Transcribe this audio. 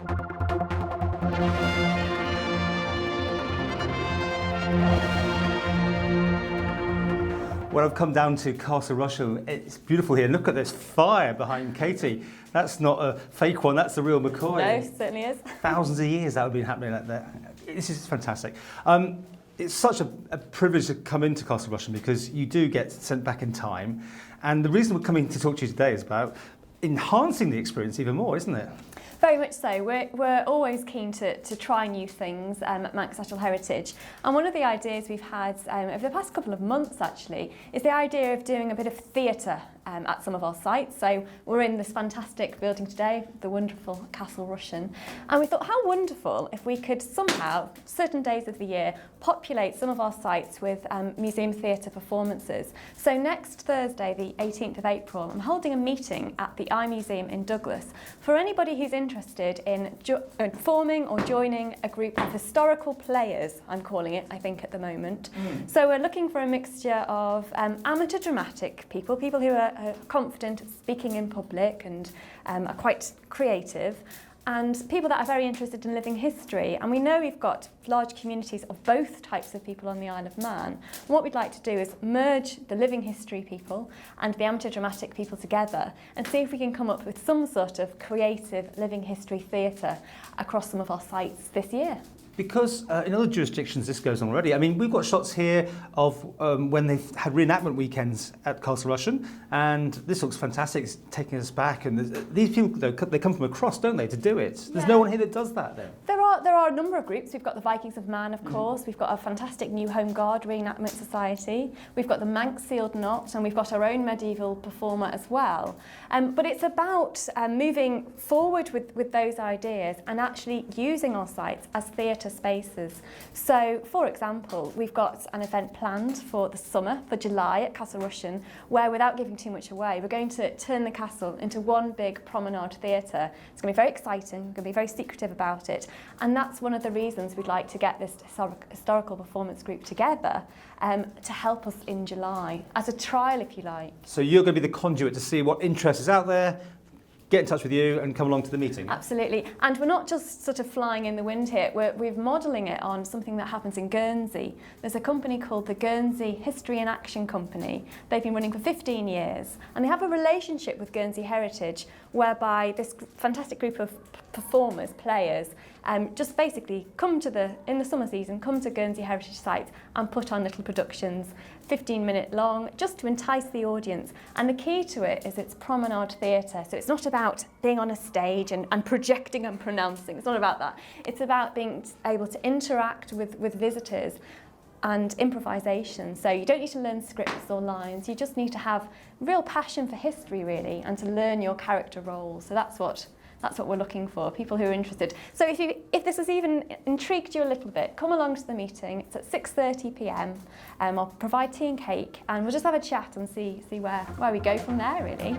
Well, I've come down to Castle Rushen. It's beautiful here. Look at this fire behind Katie. That's not a fake one, that's the real McCoy. No, it certainly is. Thousands of years that would have been happening like that. This is fantastic. It's such a privilege to come into Castle Rushen because you do get sent back in time. And the reason we're coming to talk to you today is about enhancing the experience even more, isn't it? Very much so. We're always keen to try new things at Manx National Heritage. And one of the ideas we've had over the past couple of months actually is the idea of doing a bit of theatre at some of our sites. So we're in this fantastic building today, the wonderful Castle Rushen. And we thought how wonderful if we could somehow, certain days of the year, populate some of our sites with museum theatre performances. So next Thursday, the 18th of April, I'm holding a meeting at the iMuseum in Douglas for anybody who's interested in forming or joining a group of historical players, I'm calling it, I think, at the moment. So we're looking for a mixture of amateur dramatic people who are confident at speaking in public and are quite creative, and people that are very interested in living history. And we know we've got large communities of both types of people on the Isle of Man. And what we'd like to do is merge the living history people and the amateur dramatic people together and see if we can come up with some sort of creative living history theatre across some of our sites this year. Because in other jurisdictions this goes on already. I mean, we've got shots here of when they've had re-enactment weekends at Castle Rushen, and this looks fantastic. It's taking us back, and these people, though, they come from across, don't they, to do it? There's no one here that does that then. There are a number of groups. We've got the Vikings of Man, of course. We've got a fantastic New Home Guard Re-enactment Society. We've got the Manx Sealed Knot, and we've got our own medieval performer as well. But it's about moving forward with those ideas and actually using our sites as theatre spaces. So, for example, we've got an event planned for the summer, for July at Castle Rushen, where, without giving too much away, we're going to turn the castle into one big promenade theatre. It's going to be very exciting, we're going to be very secretive about it, and that's one of the reasons we'd like to get this historical performance group together to help us in July, as a trial, if you like. So you're going to be the conduit to see what interest is out there, get in touch with you and come along to the meeting. Absolutely. And we're not just sort of flying in the wind here, we're modelling it on something that happens in Guernsey. There's a company called the Guernsey History and Action Company. They've been running for 15 years, and they have a relationship with Guernsey Heritage whereby this fantastic group of performers, players, just basically in the summer season, come to Guernsey Heritage sites and put on little productions, 15-minute long, just to entice the audience. And the key to it is it's promenade theatre. So it's not about being on a stage and projecting and pronouncing. It's not about that. It's about being able to interact with visitors and improvisation. So you don't need to learn scripts or lines. You just need to have real passion for history, really, and to learn your character roles. So that's what we're looking for, people who are interested. So if this has even intrigued you a little bit, come along to the meeting. It's at 6:30 p.m. I'll provide tea and cake, and we'll just have a chat and see where we go from there, really.